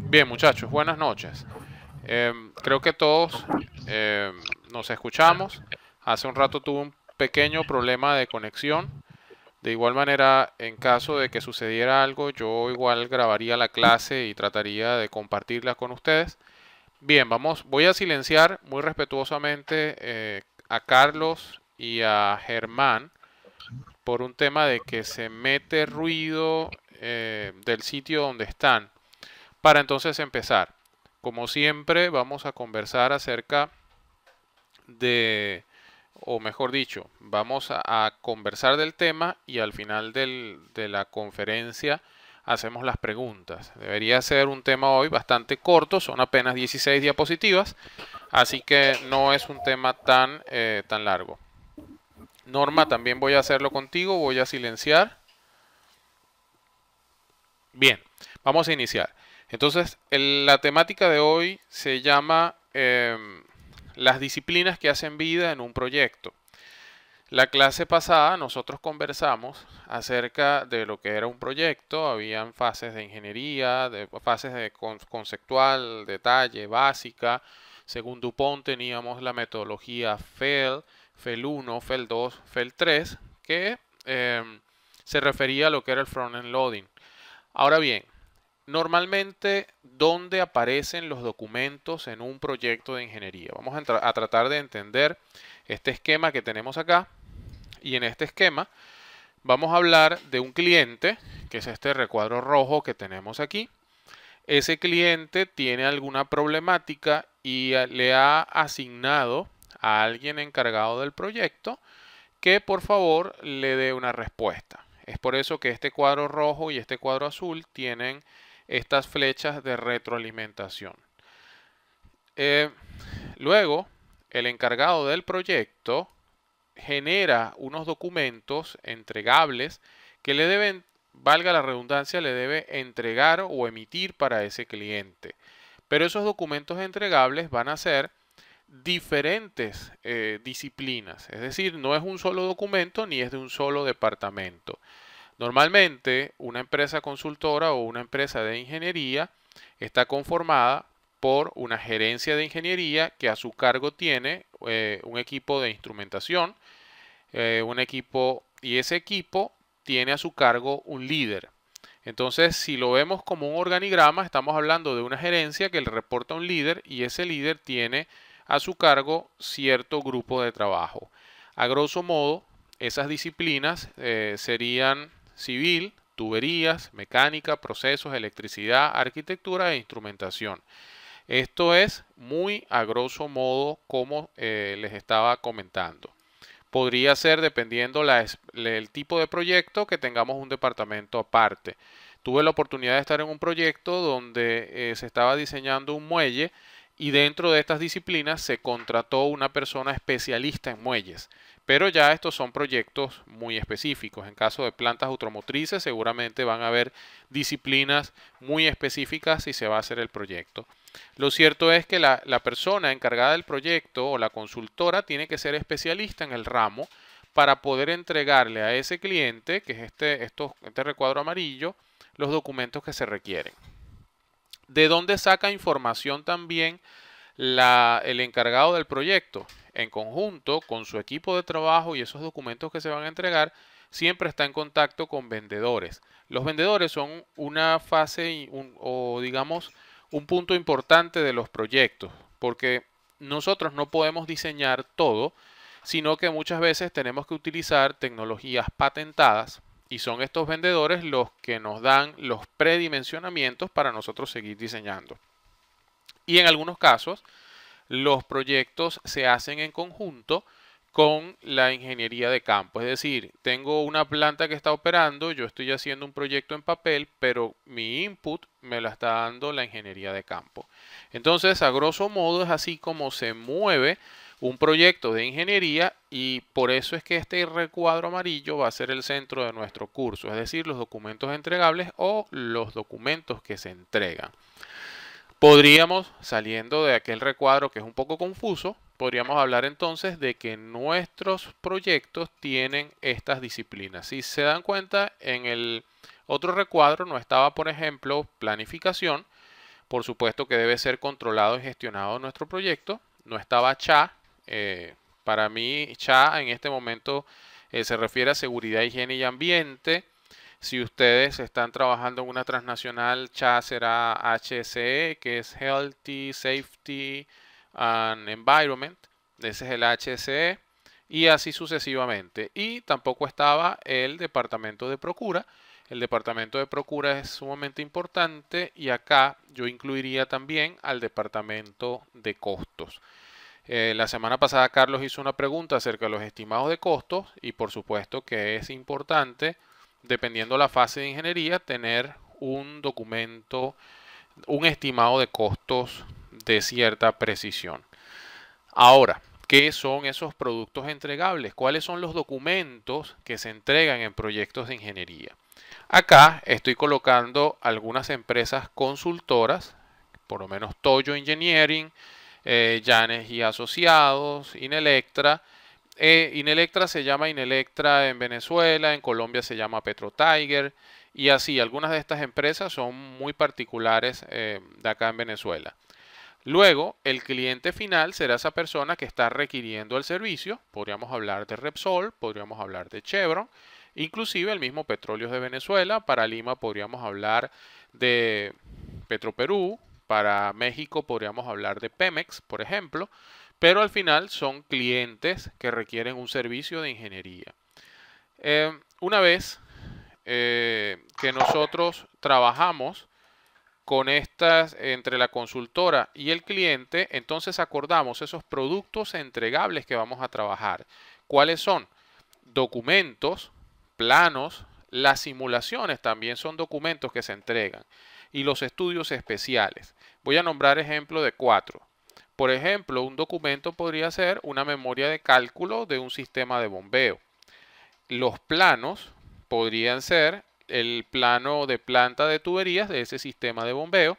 Bien, muchachos, buenas noches. Creo que todos nos escuchamos. Hace un rato tuve un pequeño problema de conexión. De igual manera, en caso de que sucediera algo, yo igual grabaría la clase y trataría de compartirla con ustedes. Bien, voy a silenciar muy respetuosamente a Carlos y a Germán por un tema de que se mete ruido del sitio donde están. Para entonces empezar, como siempre, vamos a conversar acerca de, o mejor dicho, vamos a conversar del tema y al final de la conferencia hacemos las preguntas. Debería ser un tema hoy bastante corto, son apenas 16 diapositivas, así que no es un tema tan largo. Norma, también voy a hacerlo contigo, voy a silenciar. Bien, vamos a iniciar. Entonces, la temática de hoy se llama las disciplinas que hacen vida en un proyecto. La clase pasada nosotros conversamos acerca de lo que era un proyecto, habían fases de ingeniería, fases de conceptual, detalle, básica. Según Dupont teníamos la metodología FEL, FEL 1, FEL 2, FEL 3, que se refería a lo que era el front-end loading. Ahora bien, normalmente, ¿dónde aparecen los documentos en un proyecto de ingeniería? Vamos a tratar de entender este esquema que tenemos acá. Y en este esquema vamos a hablar de un cliente, que es este recuadro rojo que tenemos aquí. Ese cliente tiene alguna problemática y le ha asignado a alguien encargado del proyecto que por favor le dé una respuesta. Es por eso que este cuadro rojo y este cuadro azul tienen estas flechas de retroalimentación. Eh, Luego, el encargado del proyecto genera unos documentos entregables que le deben, valga la redundancia, le debe entregar o emitir para ese cliente. Pero esos documentos entregables van a ser diferentes disciplinas, es decir, no es un solo documento ni es de un solo departamento. Normalmente, una empresa consultora o una empresa de ingeniería está conformada por una gerencia de ingeniería que a su cargo tiene un equipo de instrumentación, un equipo, y ese equipo tiene a su cargo un líder. Entonces, si lo vemos como un organigrama, estamos hablando de una gerencia que le reporta a un líder y ese líder tiene a su cargo cierto grupo de trabajo. A grosso modo, esas disciplinas serían civil, tuberías, mecánica, procesos, electricidad, arquitectura e instrumentación. Esto es muy a grosso modo como les estaba comentando. Podría ser, dependiendo el tipo de proyecto, que tengamos un departamento aparte. Tuve la oportunidad de estar en un proyecto donde se estaba diseñando un muelle y dentro de estas disciplinas se contrató una persona especialista en muelles. Pero ya estos son proyectos muy específicos. En caso de plantas automotrices seguramente van a haber disciplinas muy específicas y se va a hacer el proyecto. Lo cierto es que la persona encargada del proyecto o la consultora tiene que ser especialista en el ramo para poder entregarle a ese cliente, que es este recuadro amarillo, los documentos que se requieren. ¿De dónde saca información también el encargado del proyecto? En conjunto con su equipo de trabajo y esos documentos que se van a entregar, siempre está en contacto con vendedores. Los vendedores son una fase o digamos un punto importante de los proyectos, porque nosotros no podemos diseñar todo, sino que muchas veces tenemos que utilizar tecnologías patentadas y son estos vendedores los que nos dan los predimensionamientos para nosotros seguir diseñando. Y en algunos casos, los proyectos se hacen en conjunto con la ingeniería de campo. Es decir, tengo una planta que está operando, yo estoy haciendo un proyecto en papel, pero mi input me lo está dando la ingeniería de campo. Entonces, a grosso modo, es así como se mueve un proyecto de ingeniería y por eso es que este recuadro amarillo va a ser el centro de nuestro curso, es decir, los documentos entregables o los documentos que se entregan. Podríamos, saliendo de aquel recuadro que es un poco confuso, podríamos hablar entonces de que nuestros proyectos tienen estas disciplinas. Si se dan cuenta, en el otro recuadro no estaba, por ejemplo, planificación, por supuesto que debe ser controlado y gestionado nuestro proyecto. No estaba CHA. Para mí, CHA en este momento se refiere a seguridad, higiene y ambiente. Si ustedes están trabajando en una transnacional, CHA será HSE, que es Healthy, Safety and Environment. Ese es el HSE. Y así sucesivamente. Y tampoco estaba el departamento de procura. El departamento de procura es sumamente importante y acá yo incluiría también al departamento de costos. La semana pasada Carlos hizo una pregunta acerca de los estimados de costos y por supuesto que es importante, dependiendo la fase de ingeniería, tener un documento, un estimado de costos de cierta precisión. Ahora, ¿qué son esos productos entregables? ¿Cuáles son los documentos que se entregan en proyectos de ingeniería? Acá estoy colocando algunas empresas consultoras, por lo menos Toyo Engineering, Llanes y Asociados, Inelectra. Inelectra se llama Inelectra en Venezuela, en Colombia se llama PetroTiger y así, algunas de estas empresas son muy particulares de acá en Venezuela. Luego, el cliente final será esa persona que está requiriendo el servicio. Podríamos hablar de Repsol, podríamos hablar de Chevron, inclusive el mismo Petróleos de Venezuela. Para Lima podríamos hablar de Petroperú, para México podríamos hablar de Pemex, por ejemplo, pero al final son clientes que requieren un servicio de ingeniería. Una vez que nosotros trabajamos con estas entre la consultora y el cliente, entonces acordamos esos productos entregables que vamos a trabajar. ¿Cuáles son? Documentos, planos, las simulaciones también son documentos que se entregan y los estudios especiales. Voy a nombrar ejemplo de 4. Por ejemplo, un documento podría ser una memoria de cálculo de un sistema de bombeo. Los planos podrían ser el plano de planta de tuberías de ese sistema de bombeo.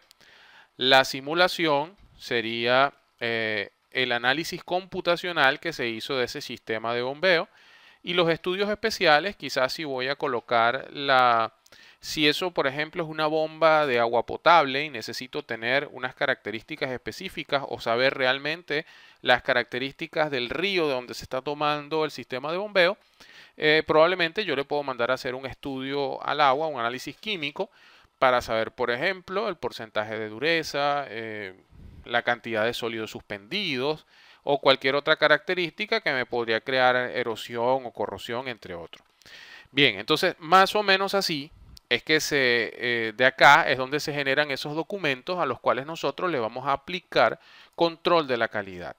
La simulación sería el análisis computacional que se hizo de ese sistema de bombeo. Y los estudios especiales, quizás si voy a colocar si eso, por ejemplo, es una bomba de agua potable y necesito tener unas características específicas o saber realmente las características del río de donde se está tomando el sistema de bombeo, probablemente yo le puedo mandar a hacer un estudio al agua, un análisis químico, para saber, por ejemplo, el porcentaje de dureza, la cantidad de sólidos suspendidos o cualquier otra característica que me podría crear erosión o corrosión, entre otros. Bien, entonces más o menos así es que de acá es donde se generan esos documentos a los cuales nosotros le vamos a aplicar control de la calidad.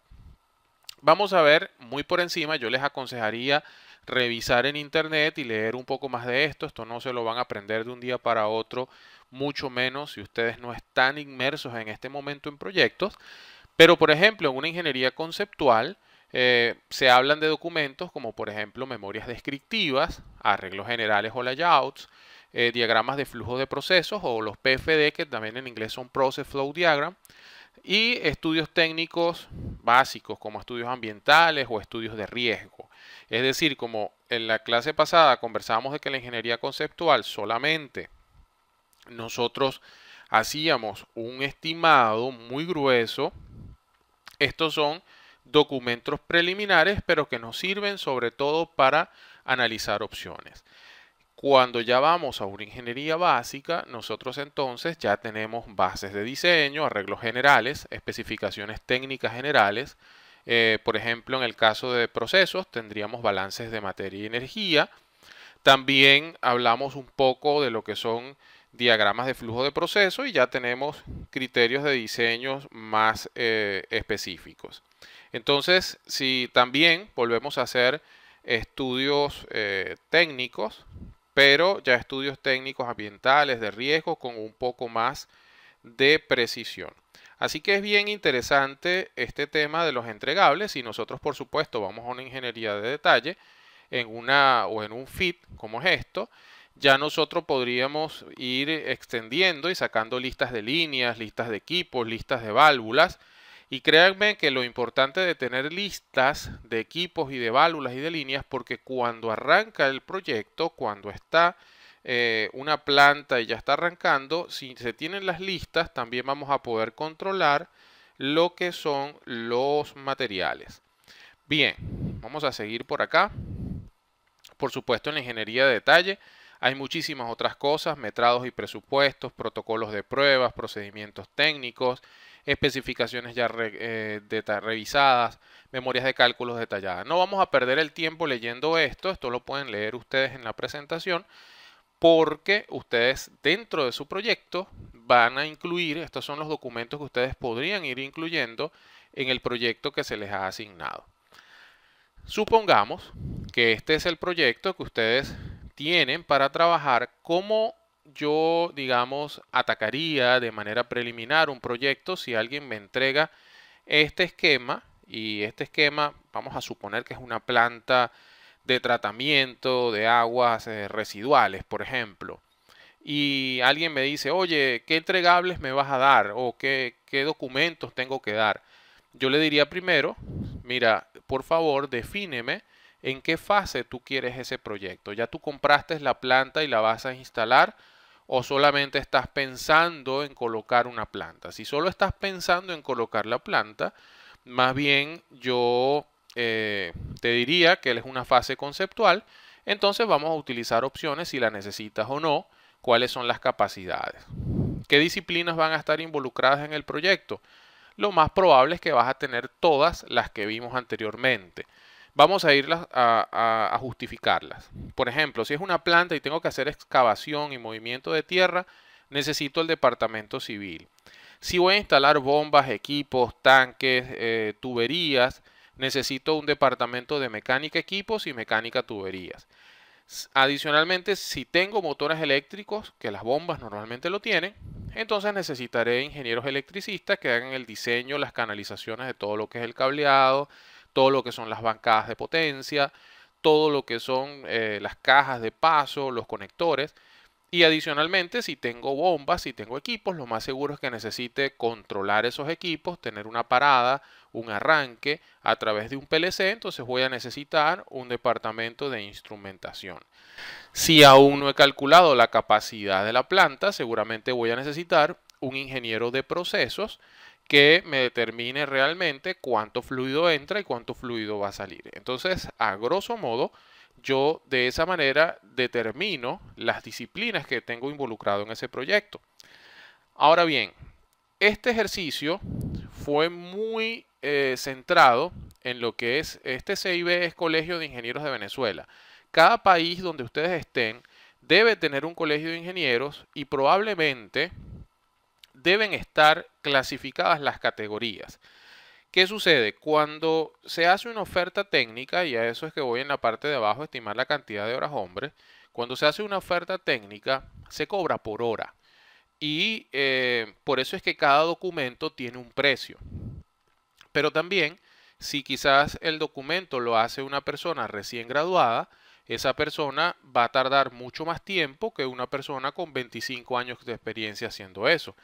Vamos a ver muy por encima, yo les aconsejaría revisar en internet y leer un poco más de esto. Esto no se lo van a aprender de un día para otro, mucho menos si ustedes no están inmersos en este momento en proyectos. Pero por ejemplo, en una ingeniería conceptual se hablan de documentos como por ejemplo memorias descriptivas, arreglos generales o layouts, diagramas de flujo de procesos o los PFD, que también en inglés son Process Flow Diagram, y estudios técnicos básicos como estudios ambientales o estudios de riesgo. Es decir, como en la clase pasada conversábamos de que la ingeniería conceptual solamente nosotros hacíamos un estimado muy grueso, estos son documentos preliminares, pero que nos sirven sobre todo para analizar opciones. Cuando ya vamos a una ingeniería básica, nosotros entonces ya tenemos bases de diseño, arreglos generales, especificaciones técnicas generales. Por ejemplo, en el caso de procesos tendríamos balances de materia y energía. También hablamos un poco de lo que son diagramas de flujo de proceso y ya tenemos criterios de diseño más específicos. Entonces, si también volvemos a hacer estudios técnicos, pero ya estudios técnicos ambientales de riesgo con un poco más de precisión. Así que es bien interesante este tema de los entregables y nosotros por supuesto vamos a una ingeniería de detalle en un FIT como es esto, ya nosotros podríamos ir extendiendo y sacando listas de líneas, listas de equipos, listas de válvulas. Y créanme que lo importante de tener listas de equipos y de válvulas y de líneas, porque cuando arranca el proyecto, cuando está una planta y ya está arrancando, si se tienen las listas, también vamos a poder controlar lo que son los materiales. Bien, vamos a seguir por acá. Por supuesto, en la ingeniería de detalle hay muchísimas otras cosas: metrados y presupuestos, protocolos de pruebas, procedimientos técnicos, especificaciones ya revisadas, memorias de cálculos detalladas. No vamos a perder el tiempo leyendo esto lo pueden leer ustedes en la presentación, porque ustedes dentro de su proyecto van a incluir, estos son los documentos que ustedes podrían ir incluyendo en el proyecto que se les ha asignado. Supongamos que este es el proyecto que ustedes tienen para trabajar. ¿Cómo yo, digamos, atacaría de manera preliminar un proyecto si alguien me entrega este esquema? Y este esquema, vamos a suponer que es una planta de tratamiento de aguas residuales, por ejemplo. Y alguien me dice, oye, ¿qué entregables me vas a dar? ¿O qué documentos tengo que dar? Yo le diría primero, mira, por favor, defíneme en qué fase tú quieres ese proyecto. ¿Ya tú compraste la planta y la vas a instalar? ¿O solamente estás pensando en colocar una planta? Si solo estás pensando en colocar la planta, más bien yo te diría que es una fase conceptual. Entonces vamos a utilizar opciones si la necesitas o no, cuáles son las capacidades. ¿Qué disciplinas van a estar involucradas en el proyecto? Lo más probable es que vas a tener todas las que vimos anteriormente. Vamos a irlas a justificarlas. Por ejemplo, si es una planta y tengo que hacer excavación y movimiento de tierra, necesito el departamento civil. Si voy a instalar bombas, equipos, tanques, tuberías, necesito un departamento de mecánica equipos y mecánica tuberías. Adicionalmente, si tengo motores eléctricos, que las bombas normalmente lo tienen, entonces necesitaré ingenieros electricistas que hagan el diseño, las canalizaciones de todo lo que es el cableado, todo lo que son las bancadas de potencia, todo lo que son las cajas de paso, los conectores. Y adicionalmente, si tengo bombas, si tengo equipos, lo más seguro es que necesite controlar esos equipos, tener una parada, un arranque a través de un PLC. Entonces voy a necesitar un departamento de instrumentación. Si aún no he calculado la capacidad de la planta, seguramente voy a necesitar un ingeniero de procesos que me determine realmente cuánto fluido entra y cuánto fluido va a salir. Entonces, a grosso modo, yo de esa manera determino las disciplinas que tengo involucrado en ese proyecto. Ahora bien, este ejercicio fue muy centrado en lo que es este CIB, es Colegio de Ingenieros de Venezuela. Cada país donde ustedes estén debe tener un colegio de ingenieros y probablemente deben estar clasificadas las categorías. ¿Qué sucede? Cuando se hace una oferta técnica, y a eso es que voy en la parte de abajo, estimar la cantidad de horas hombre, cuando se hace una oferta técnica, se cobra por hora. Y por eso es que cada documento tiene un precio. Pero también, si quizás el documento lo hace una persona recién graduada, esa persona va a tardar mucho más tiempo que una persona con 25 años de experiencia haciendo eso.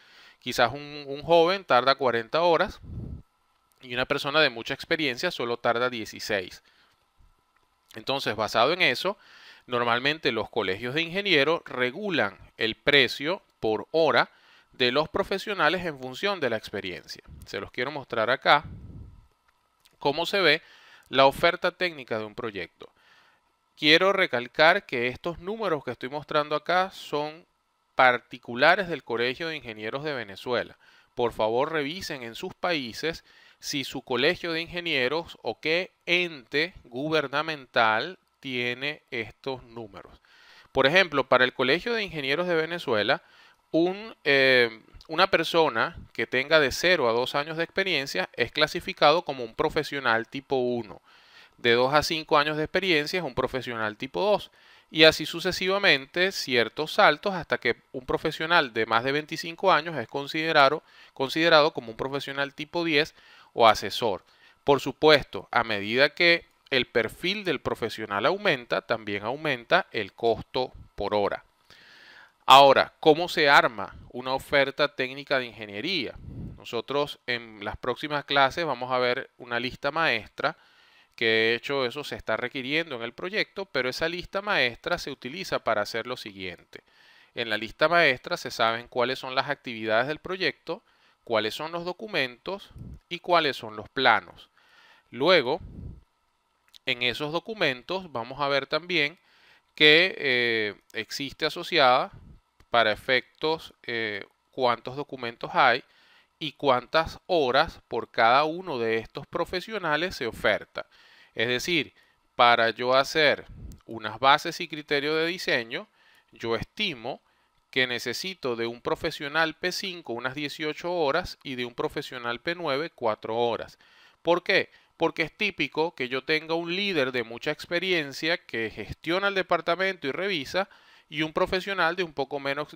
Quizás un joven tarda 40 horas y una persona de mucha experiencia solo tarda 16. Entonces, basado en eso, normalmente los colegios de ingenieros regulan el precio por hora de los profesionales en función de la experiencia. Se los quiero mostrar acá cómo se ve la oferta técnica de un proyecto. Quiero recalcar que estos números que estoy mostrando acá son particulares del Colegio de Ingenieros de Venezuela. Por favor, revisen en sus países si su colegio de ingenieros o qué ente gubernamental tiene estos números. Por ejemplo, para el Colegio de Ingenieros de Venezuela, una persona que tenga de 0 a 2 años de experiencia es clasificado como un profesional tipo 1. De 2 a 5 años de experiencia es un profesional tipo 2. Y así sucesivamente, ciertos saltos hasta que un profesional de más de 25 años es considerado como un profesional tipo 10 o asesor. Por supuesto, a medida que el perfil del profesional aumenta, también aumenta el costo por hora. Ahora, ¿cómo se arma una oferta técnica de ingeniería? Nosotros en las próximas clases vamos a ver una lista maestra que de hecho eso se está requiriendo en el proyecto, pero esa lista maestra se utiliza para hacer lo siguiente. En la lista maestra se saben cuáles son las actividades del proyecto, cuáles son los documentos y cuáles son los planos. Luego, en esos documentos vamos a ver también que existe asociada para efectos cuántos documentos hay y cuántas horas por cada uno de estos profesionales se oferta. Es decir, para yo hacer unas bases y criterios de diseño, yo estimo que necesito de un profesional P5 unas 18 horas y de un profesional P9 4 horas. ¿Por qué? Porque es típico que yo tenga un líder de mucha experiencia que gestiona el departamento y revisa, y un profesional de un poco menos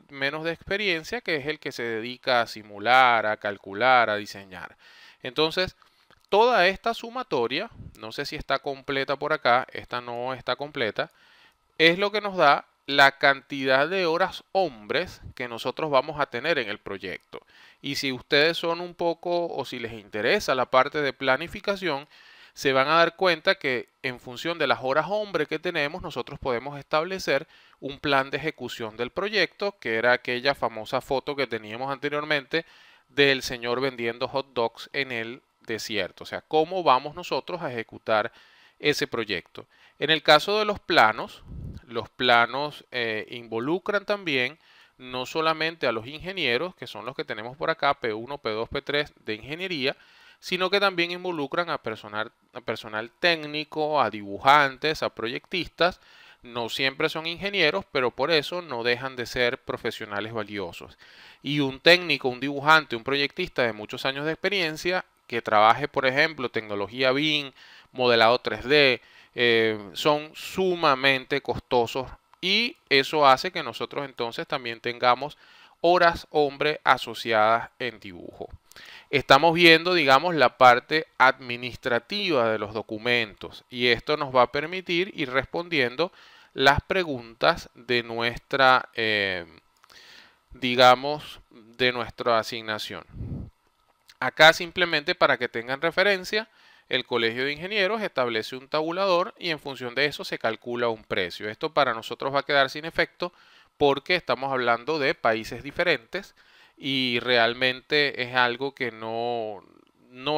de experiencia que es el que se dedica a simular, a calcular, a diseñar. Entonces, toda esta sumatoria, no sé si está completa por acá, esta no está completa, es lo que nos da la cantidad de horas hombres que nosotros vamos a tener en el proyecto. Y si ustedes son un poco o si les interesa la parte de planificación, se van a dar cuenta que en función de las horas hombre que tenemos, nosotros podemos establecer un plan de ejecución del proyecto, que era aquella famosa foto que teníamos anteriormente del señor vendiendo hot dogs en el desierto. O sea, cómo vamos nosotros a ejecutar ese proyecto. En el caso de los planos involucran también no solamente a los ingenieros, que son los que tenemos por acá, P1, P2, P3 de ingeniería, sino que también involucran a personal técnico, a dibujantes, a proyectistas. No siempre son ingenieros, pero por eso no dejan de ser profesionales valiosos. Y un técnico, un dibujante, un proyectista de muchos años de experiencia que trabaje, por ejemplo, tecnología BIM, modelado 3D, son sumamente costosos, y eso hace que nosotros entonces también tengamos horas hombre asociadas en dibujo. Estamos viendo, digamos, la parte administrativa de los documentos, y esto nos va a permitir ir respondiendo las preguntas de nuestra, digamos, de nuestra asignación. Acá simplemente para que tengan referencia, el Colegio de Ingenieros establece un tabulador y en función de eso se calcula un precio. Esto para nosotros va a quedar sin efecto porque estamos hablando de países diferentes y realmente es algo que no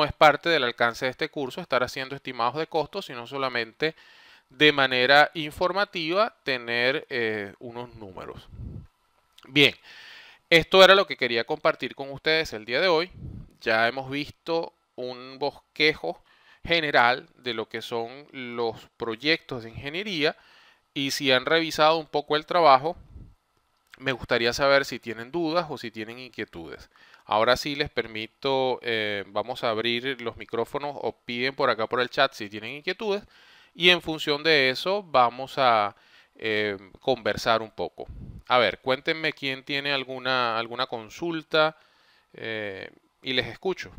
es parte del alcance de este curso estar haciendo estimados de costos, sino solamente de manera informativa tener unos números. Bien, esto era lo que quería compartir con ustedes el día de hoy. Ya hemos visto un bosquejo general de lo que son los proyectos de ingeniería, y si han revisado un poco el trabajo, me gustaría saber si tienen dudas o si tienen inquietudes. Ahora sí les permito, vamos a abrir los micrófonos o piden por acá por el chat si tienen inquietudes, y en función de eso vamos a conversar un poco. A ver, cuéntenme quién tiene alguna consulta y les escucho.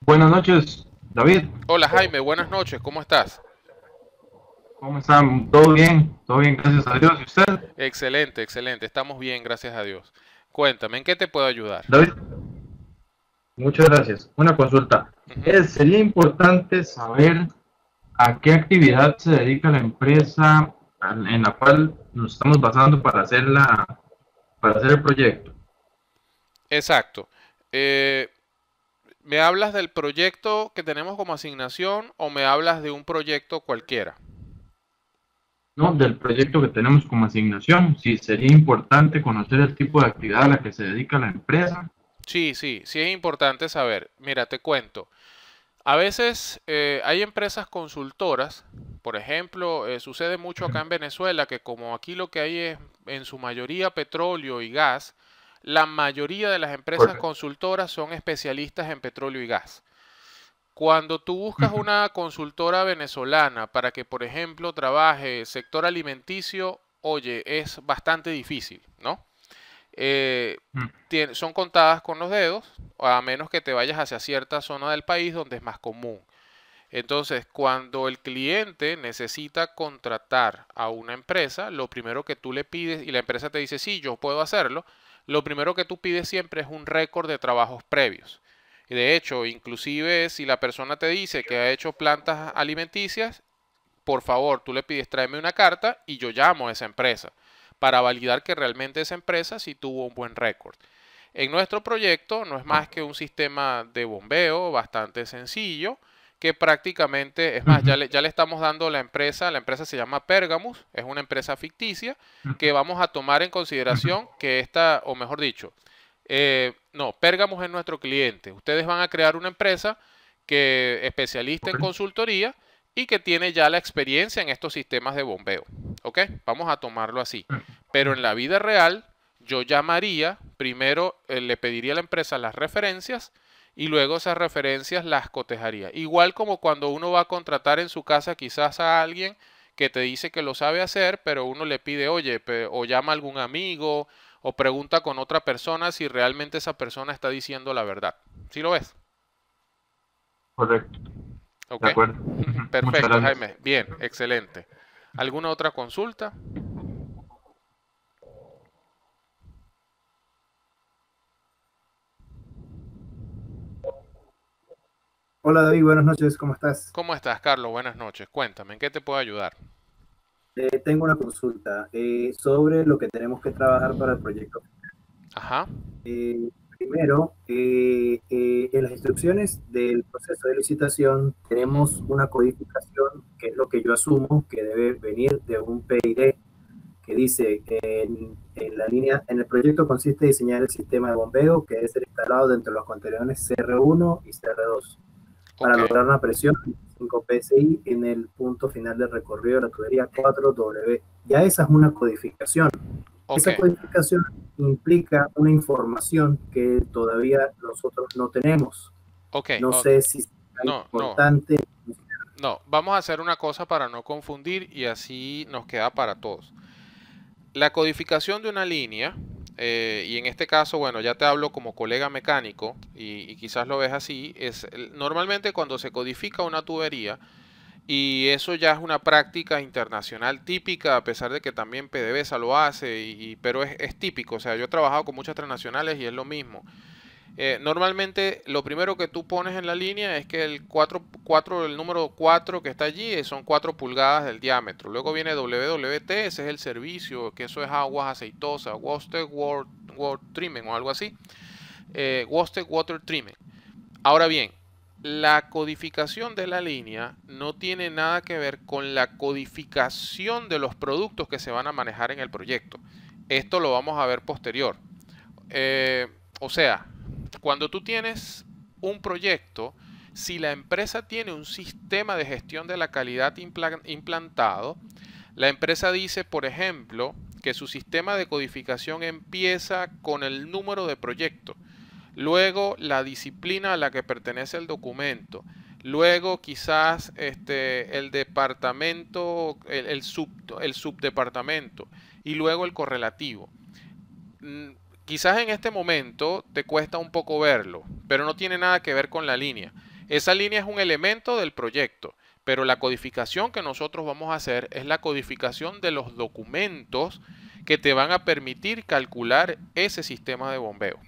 Buenas noches, David. Hola Jaime, buenas noches, ¿cómo estás? ¿Cómo están? Todo bien, gracias a Dios. ¿Y usted? Excelente, excelente, estamos bien, gracias a Dios. Cuéntame, ¿en qué te puedo ayudar? David, muchas gracias. Una consulta. Ujú. Sería importante saber a qué actividad se dedica la empresa en la cual nos estamos basando para hacer el proyecto. Exacto. Eh, ¿Me hablas del proyecto que tenemos como asignación o me hablas de un proyecto cualquiera? ¿No? Del proyecto que tenemos como asignación. Sí, sería importante conocer el tipo de actividad a la que se dedica la empresa. Sí, sí, sí es importante saber. Mira, te cuento. A veces hay empresas consultoras, por ejemplo, sucede mucho acá en Venezuela que como aquí lo que hay es en su mayoría petróleo y gas, la mayoría de las empresas Correcto. consultoras son especialistas en petróleo y gas. Cuando tú buscas Ujú, una consultora venezolana para que, por ejemplo, trabaje sector alimenticio, oye, es bastante difícil, ¿no? Eh, ujú. son contadas con los dedos, a menos que te vayas hacia cierta zona del país donde es más común. Entonces, cuando el cliente necesita contratar a una empresa, lo primero que tú le pides, y la empresa te dice, sí, yo puedo hacerlo, lo primero que tú pides siempre es un récord de trabajos previos. Y de hecho, inclusive si la persona te dice que ha hecho plantas alimenticias, por favor, tú le pides tráeme una carta y yo llamo a esa empresa para validar que realmente esa empresa sí tuvo un buen récord. En nuestro proyecto no es más que un sistema de bombeo bastante sencillo que prácticamente, es más, Ujú, ya le estamos dando la empresa se llama Pergamus, es una empresa ficticia ujú, que vamos a tomar en ujú. consideración que esta, o mejor dicho, no, Pergamus es nuestro cliente. Ustedes van a crear una empresa que especialista en Ok. consultoría y que tiene ya la experiencia en estos sistemas de bombeo. ¿Ok? Vamos a tomarlo así. Pero en la vida real, yo llamaría, primero le pediría a la empresa las referencias y luego esas referencias las cotejaría. Igual como cuando uno va a contratar en su casa quizás a alguien que te dice que lo sabe hacer, pero uno le pide, oye, o llama a algún amigo o pregunta con otra persona si realmente esa persona está diciendo la verdad. ¿Sí lo ves? Correcto. ¿Ok? De acuerdo. Ujú. Muchas Perfecto, gracias. Jaime. Bien, excelente. ¿Alguna otra consulta? Hola David, buenas noches, ¿cómo estás? ¿Cómo estás, Carlos? Buenas noches. Cuéntame, ¿en qué te puedo ayudar? Tengo una consulta sobre lo que tenemos que trabajar para el proyecto. Ajá. Primero, en las instrucciones del proceso de licitación tenemos Ujú. una codificación, que es lo que yo asumo que debe venir de un PID, que dice que en la línea, en el proyecto consiste en diseñar el sistema de bombeo que debe ser instalado dentro de los contenedores CR1 y CR2 para Ok, lograr una presión de 5 PSI en el punto final del recorrido de la tubería 4W. Ya esa es una codificación. ok, Esa codificación implica una información que todavía nosotros no tenemos. ok, No ok. sé si es No, no, importante. no. Vamos a hacer una cosa para no confundir y así nos queda para todos. La codificación de una línea, y en este caso, bueno, ya te hablo como colega mecánico y quizás lo ves así, normalmente cuando se codifica una tubería, y eso ya es una práctica internacional típica, a pesar de que también PDVSA lo hace, pero es típico. O sea, yo he trabajado con muchas transnacionales y es lo mismo. Normalmente lo primero que tú pones en la línea es que el número 4 que está allí son 4 pulgadas del diámetro. Luego viene WWT, ese es el servicio, que eso es aguas aceitosas, Water Treatment o algo así. Water Treatment. Ahora bien, la codificación de la línea no tiene nada que ver con la codificación de los productos que se van a manejar en el proyecto. Esto lo vamos a ver posterior. Eh, o sea, cuando tú tienes un proyecto, si la empresa tiene un sistema de gestión de la calidad implantado, la empresa dice, por ejemplo, que su sistema de codificación empieza con el número de proyecto, luego la disciplina a la que pertenece el documento, luego quizás el departamento, el subdepartamento y luego el correlativo. mm, Quizás en este momento te cuesta un poco verlo, pero no tiene nada que ver con la línea. Esa línea es un elemento del proyecto, pero la codificación que nosotros vamos a hacer es la codificación de los documentos que te van a permitir calcular ese sistema de bombeo.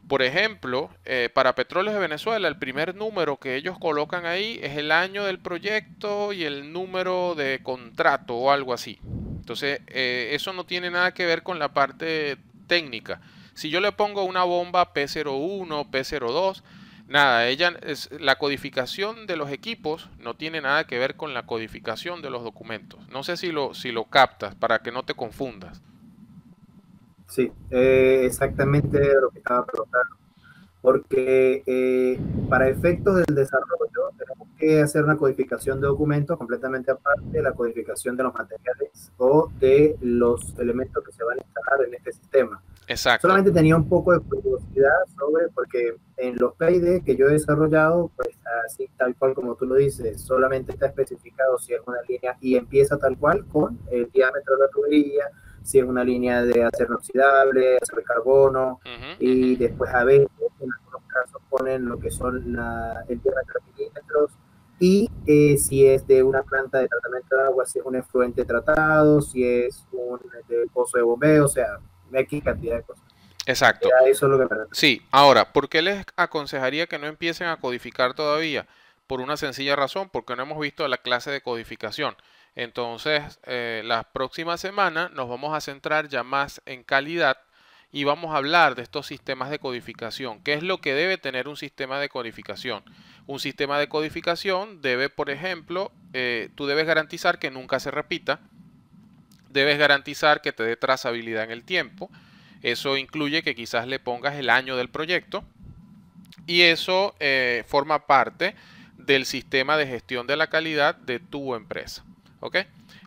Por ejemplo, para Petróleos de Venezuela, el primer número que ellos colocan ahí es el año del proyecto y el número de contrato o algo así. Entonces, eso no tiene nada que ver con la parte técnica. Si yo le pongo una bomba P01, P02, nada, la codificación de los equipos no tiene nada que ver con la codificación de los documentos. No sé si lo captas para que no te confundas. Sí, exactamente lo que estaba preguntando. Porque para efectos del desarrollo tenemos que hacer una codificación de documentos completamente aparte de la codificación de los materiales o de los elementos que se van a instalar en este sistema. Exacto. Solamente tenía un poco de curiosidad sobre, porque en los PID que yo he desarrollado, pues así tal cual como tú lo dices, solamente está especificado si es una línea y empieza tal cual con el diámetro de la tubería, si es una línea de acero inoxidable, acero de carbono, Ujú, ujú. y después a veces en algunos casos ponen lo que son el diámetro en milímetros, y si es de una planta de tratamiento de agua, si es un efluente tratado, si es un pozo de bombeo, o sea, X cantidad de cosas. Exacto. Ya eso es lo que me refiero. Sí, ahora, ¿por qué les aconsejaría que no empiecen a codificar todavía? Por una sencilla razón, porque no hemos visto la clase de codificación. Entonces, la próxima semana nos vamos a centrar ya más en calidad y vamos a hablar de estos sistemas de codificación. ¿Qué es lo que debe tener un sistema de codificación? Un sistema de codificación debe, por ejemplo, tú debes garantizar que nunca se repita, debes garantizar que te dé trazabilidad en el tiempo. Eso incluye que quizás le pongas el año del proyecto y eso forma parte del sistema de gestión de la calidad de tu empresa. ¿Ok?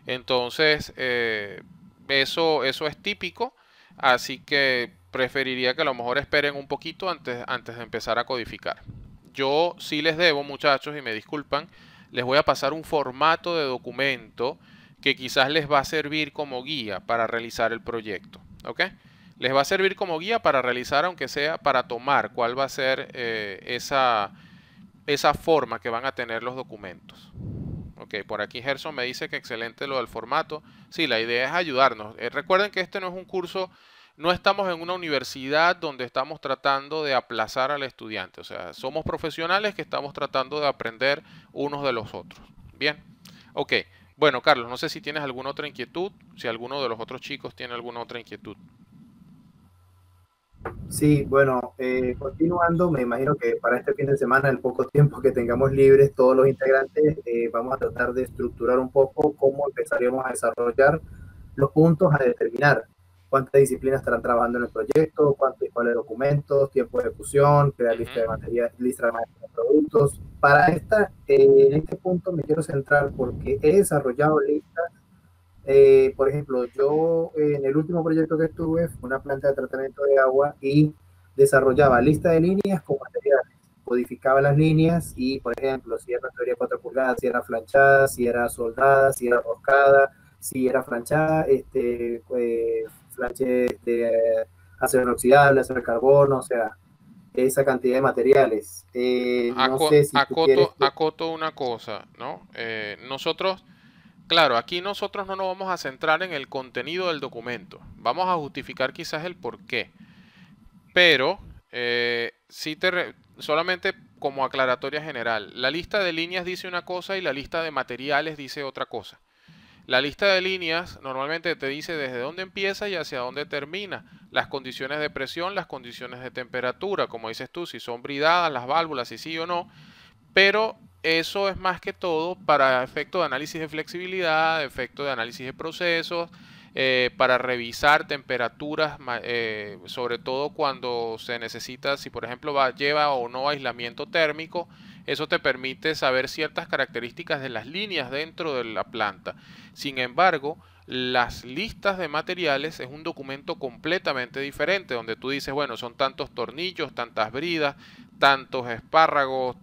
Entonces, eso es típico, así que preferiría que a lo mejor esperen un poquito antes de empezar a codificar. Yo sí les debo, muchachos, y me disculpan, les voy a pasar un formato de documento que quizás les va a servir como guía para realizar el proyecto. ¿Ok? Les va a servir como guía para realizar, aunque sea para tomar cuál va a ser esa forma que van a tener los documentos. Ok, por aquí Gerson me dice que excelente lo del formato. Sí, la idea es ayudarnos. Recuerden que este no es un curso, no estamos en una universidad donde estamos tratando de aplazar al estudiante. O sea, somos profesionales que estamos tratando de aprender unos de los otros. Bien, ok. Bueno, Carlos, no sé si tienes alguna otra inquietud, si alguno de los otros chicos tiene alguna otra inquietud. Sí, bueno, continuando, me imagino que para este fin de semana, el poco tiempo que tengamos libres todos los integrantes, vamos a tratar de estructurar un poco cómo empezaríamos a desarrollar los puntos a determinar. Cuántas disciplinas estarán trabajando en el proyecto, cuántos y cuáles documentos, tiempo de ejecución, crear lista de materiales, lista de productos. Para en este punto me quiero centrar porque he desarrollado listas. Por ejemplo, yo en el último proyecto que estuve fue una planta de tratamiento de agua y desarrollaba lista de líneas con materiales, codificaba las líneas y, por ejemplo, si era teoría 4 pulgadas, si era flanchada, si era soldada, si era roscada, si era flanchada, flanche acero inoxidable, acero de carbono, o sea, esa cantidad de materiales. No sé si tú quieres que... Acoto una cosa, ¿no? Nosotros, claro, aquí nosotros no nos vamos a centrar en el contenido del documento. Vamos a justificar quizás el por qué. Pero, solamente como aclaratoria general, la lista de líneas dice una cosa y la lista de materiales dice otra cosa. La lista de líneas normalmente te dice desde dónde empieza y hacia dónde termina, las condiciones de presión, las condiciones de temperatura, como dices tú, si son bridadas las válvulas, si sí o no, pero eso es más que todo para efecto de análisis de flexibilidad, efecto de análisis de procesos, para revisar temperaturas, sobre todo cuando se necesita, si por ejemplo lleva o no aislamiento térmico, eso te permite saber ciertas características de las líneas dentro de la planta. Sin embargo, las listas de materiales es un documento completamente diferente, donde tú dices, bueno, son tantos tornillos, tantas bridas, tantos espárragos,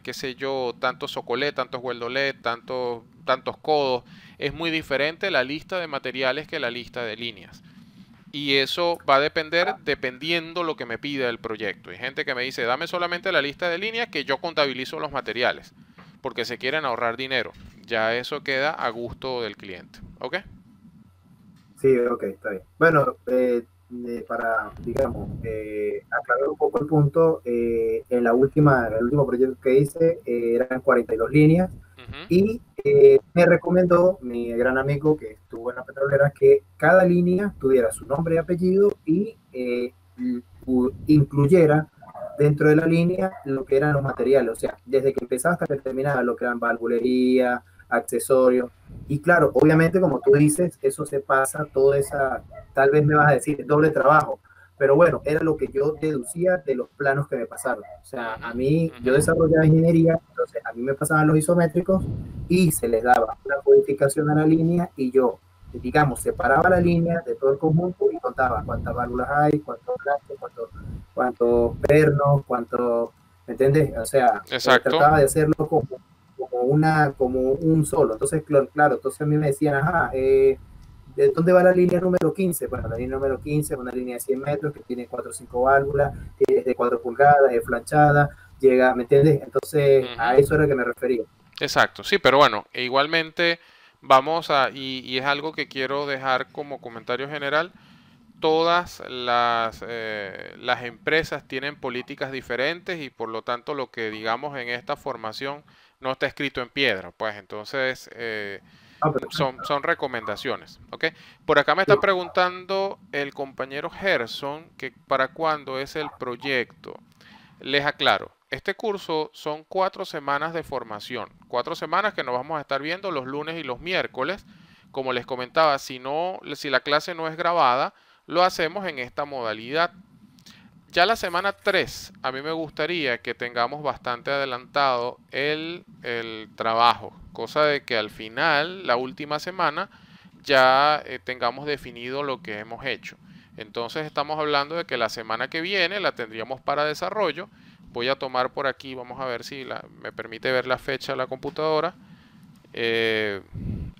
qué sé yo, tantos socolé, tantos hueldolé, tantos codos. Es muy diferente la lista de materiales que la lista de líneas. Y eso va a depender dependiendo lo que me pida el proyecto. Hay gente que me dice, dame solamente la lista de líneas que yo contabilizo los materiales, porque se quieren ahorrar dinero. Ya eso queda a gusto del cliente. ¿Ok? Sí, ok, está bien. Bueno, para, digamos, aclarar un poco el punto, en el último proyecto que hice eran 42 líneas y me recomendó mi gran amigo que estuvo en la petrolera que cada línea tuviera su nombre y apellido y incluyera dentro de la línea lo que eran los materiales, o sea, desde que empezaba hasta que terminaba, lo que eran valvulería, accesorios. Y claro, obviamente, como tú dices, eso se pasa, toda esa, tal vez me vas a decir, doble trabajo, pero bueno, era lo que yo deducía de los planos que me pasaron. O sea, a mí, yo desarrollaba ingeniería, entonces a mí me pasaban los isométricos y se les daba una codificación a la línea y yo, digamos, separaba la línea de todo el conjunto y contaba cuántas válvulas hay, cuántos blanques, cuántos pernos, cuántos, ¿me entiendes? O sea, trataba de hacerlo como un solo. Entonces, claro, entonces a mí me decían, ajá, ¿de dónde va la línea número 15? Bueno, la línea número 15 es una línea de 100 metros que tiene 4 o 5 válvulas, es de 4 pulgadas, es flanchada, llega, ¿me entiendes? Entonces, a Ujú. eso era que me refería. Exacto, sí, pero bueno, igualmente vamos y es algo que quiero dejar como comentario general. Todas las empresas tienen políticas diferentes y por lo tanto lo que digamos en esta formación no está escrito en piedra, pues entonces Ah, son recomendaciones, ¿ok? Por acá me está perfecto. preguntando el compañero Gerson que para cuándo es el proyecto. Les aclaro, este curso son 4 semanas de formación, 4 semanas que nos vamos a estar viendo los lunes y los miércoles. Como les comentaba, si la clase no es grabada, lo hacemos en esta modalidad. Ya la semana 3, a mí me gustaría que tengamos bastante adelantado el trabajo, cosa de que al final, la última semana, ya tengamos definido lo que hemos hecho. Entonces estamos hablando de que la semana que viene la tendríamos para desarrollo. Voy a tomar por aquí, vamos a ver si me permite ver la fecha de la computadora. Eh,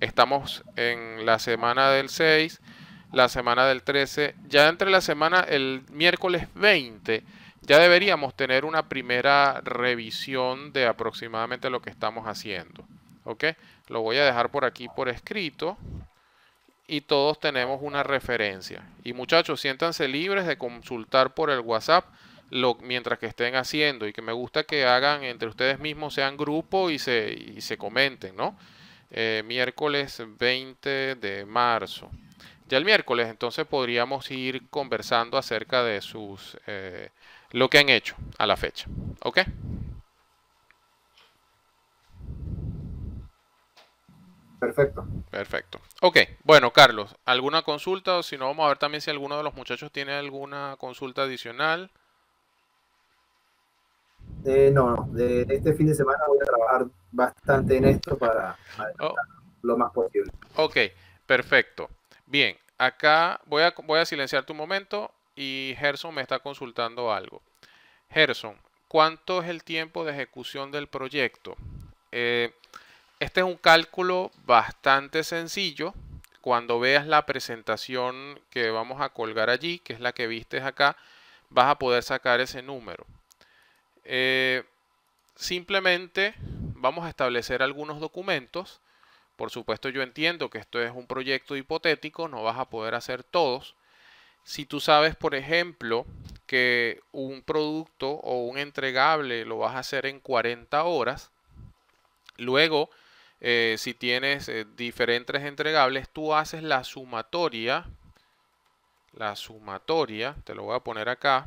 Estamos en la semana del 6, la semana del 13. Ya entre la semana, el miércoles 20, ya deberíamos tener una primera revisión de aproximadamente lo que estamos haciendo. ¿Ok? Lo voy a dejar por aquí por escrito y todos tenemos una referencia. Y muchachos, siéntanse libres de consultar por el WhatsApp mientras que estén haciendo y que me gusta que hagan entre ustedes mismos, sean grupo y se comenten, ¿no? Miércoles 20 de marzo. Ya el miércoles entonces podríamos ir conversando acerca de lo que han hecho a la fecha. ¿Ok? Perfecto. Perfecto. Ok, bueno, Carlos, ¿alguna consulta? O si no, vamos a ver también si alguno de los muchachos tiene alguna consulta adicional. No, no, de este fin de semana voy a trabajar bastante en esto para Oh, adelantar lo más posible. ok, perfecto. Bien, acá voy a silenciar tu momento y Gerson me está consultando algo. Gerson, ¿cuánto es el tiempo de ejecución del proyecto? Eh, Este es un cálculo bastante sencillo. Cuando veas la presentación que vamos a colgar allí, que es la que vistes acá, vas a poder sacar ese número. Eh, Simplemente vamos a establecer algunos documentos. Por supuesto, yo entiendo que esto es un proyecto hipotético, no vas a poder hacer todos. Si tú sabes, por ejemplo, que un producto o un entregable lo vas a hacer en 40 horas, luego, si tienes diferentes entregables, tú haces te lo voy a poner acá,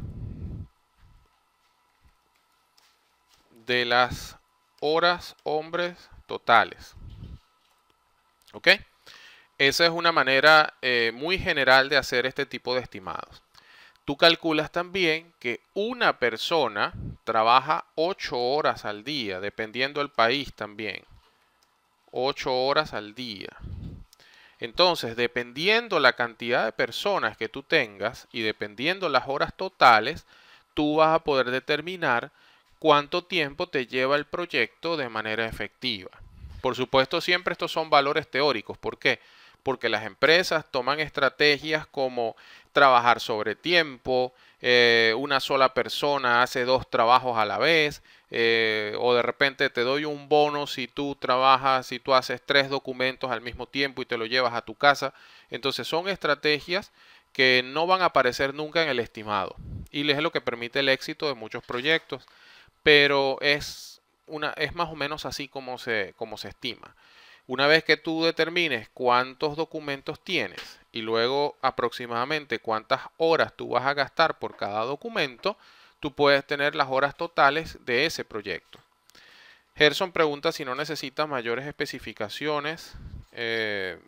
de las horas hombres totales. ¿Ok? Esa es una manera muy general de hacer este tipo de estimados. Tú calculas también que una persona trabaja 8 horas al día, dependiendo del país también. 8 horas al día. Entonces, dependiendo la cantidad de personas que tú tengas y dependiendo las horas totales, tú vas a poder determinar cuánto tiempo te lleva el proyecto de manera efectiva. Por supuesto, siempre estos son valores teóricos. ¿Por qué? Porque las empresas toman estrategias como trabajar sobre tiempo, una sola persona hace 2 trabajos a la vez, o de repente te doy un bono si tú trabajas, si tú haces 3 documentos al mismo tiempo y te lo llevas a tu casa. Entonces son estrategias que no van a aparecer nunca en el estimado y es lo que permite el éxito de muchos proyectos, pero es más o menos así como se estima. Una vez que tú determines cuántos documentos tienes y luego aproximadamente cuántas horas tú vas a gastar por cada documento, tú puedes tener las horas totales de ese proyecto. Gerson pregunta si no necesita mayores especificaciones. Eh,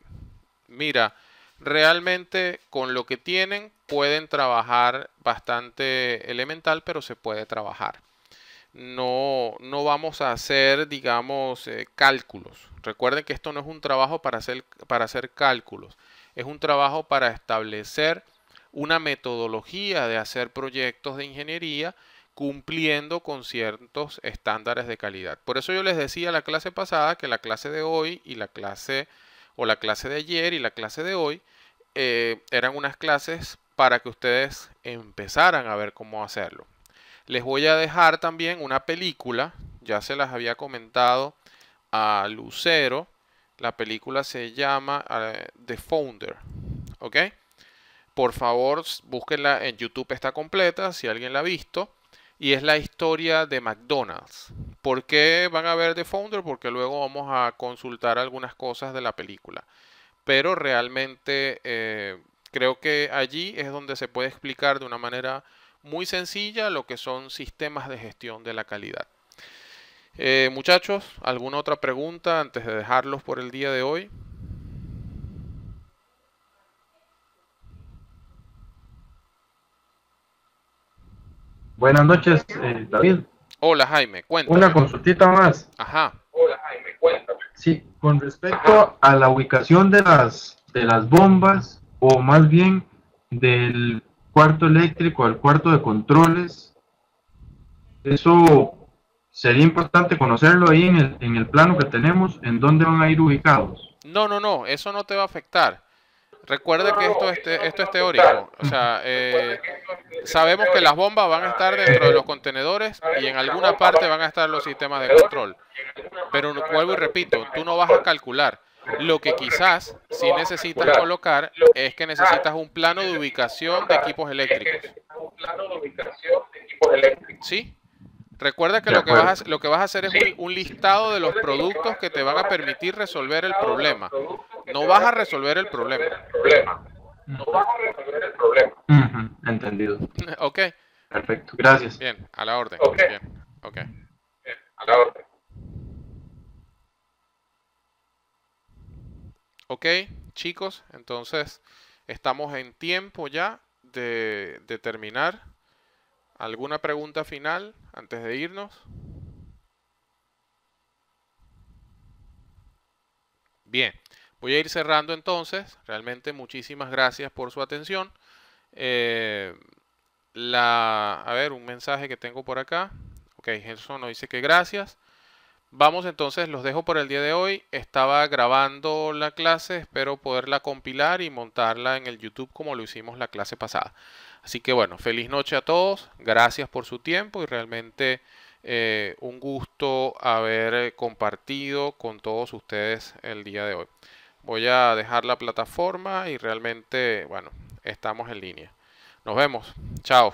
Mira, realmente con lo que tienen pueden trabajar bastante elemental, pero se puede trabajar. No vamos a hacer, digamos, cálculos. Recuerden que esto no es un trabajo para hacer cálculos, es un trabajo para establecer una metodología de hacer proyectos de ingeniería cumpliendo con ciertos estándares de calidad. Por eso yo les decía la clase pasada que la clase de hoy y la clase de ayer y la clase de hoy eran unas clases para que ustedes empezaran a ver cómo hacerlo. Les voy a dejar también una película, ya se las había comentado a Lucero. La película se llama The Founder, ¿ok? Por favor, búsquenla en YouTube, está completa, si alguien la ha visto. Y es la historia de McDonald's. ¿Por qué van a ver The Founder? Porque luego vamos a consultar algunas cosas de la película. Pero realmente creo que allí es donde se puede explicar de una manera muy sencilla lo que son sistemas de gestión de la calidad. Muchachos, ¿alguna otra pregunta antes de dejarlos por el día de hoy? Buenas noches, David. Hola Jaime, cuéntame. Una consultita más. Ajá. Hola Jaime, cuéntame. Sí, con respecto a la ubicación de las bombas, o más bien del cuarto eléctrico, al cuarto de controles, eso sería importante conocerlo ahí en el plano que tenemos, en dónde van a ir ubicados. No, eso no te va a afectar. Recuerda que esto es teórico. O sea, sabemos que las bombas van a estar dentro de los contenedores y en alguna parte van a estar los sistemas de control. Pero vuelvo y repito, tú no vas a calcular. Lo que quizás sí necesitas colocar es que necesitas un plano de ubicación de equipos eléctricos. ¿Sí? Recuerda que lo que vas a hacer es un listado de los productos que te van a permitir resolver el problema. No vas a resolver el problema. Entendido. Ok. Perfecto, gracias. Bien, a la orden. Bien, ok. A la orden. Ok, chicos, entonces estamos en tiempo ya de terminar. ¿Alguna pregunta final antes de irnos? Bien, voy a ir cerrando entonces. Realmente muchísimas gracias por su atención. A ver, un mensaje que tengo por acá. Ok, Gerson nos dice que gracias. Vamos entonces, los dejo por el día de hoy. Estaba grabando la clase, espero poderla compilar y montarla en el YouTube como lo hicimos la clase pasada. Así que bueno, feliz noche a todos. Gracias por su tiempo y realmente un gusto haber compartido con todos ustedes el día de hoy. Voy a dejar la plataforma y realmente, bueno, estamos en línea. Nos vemos. Chao.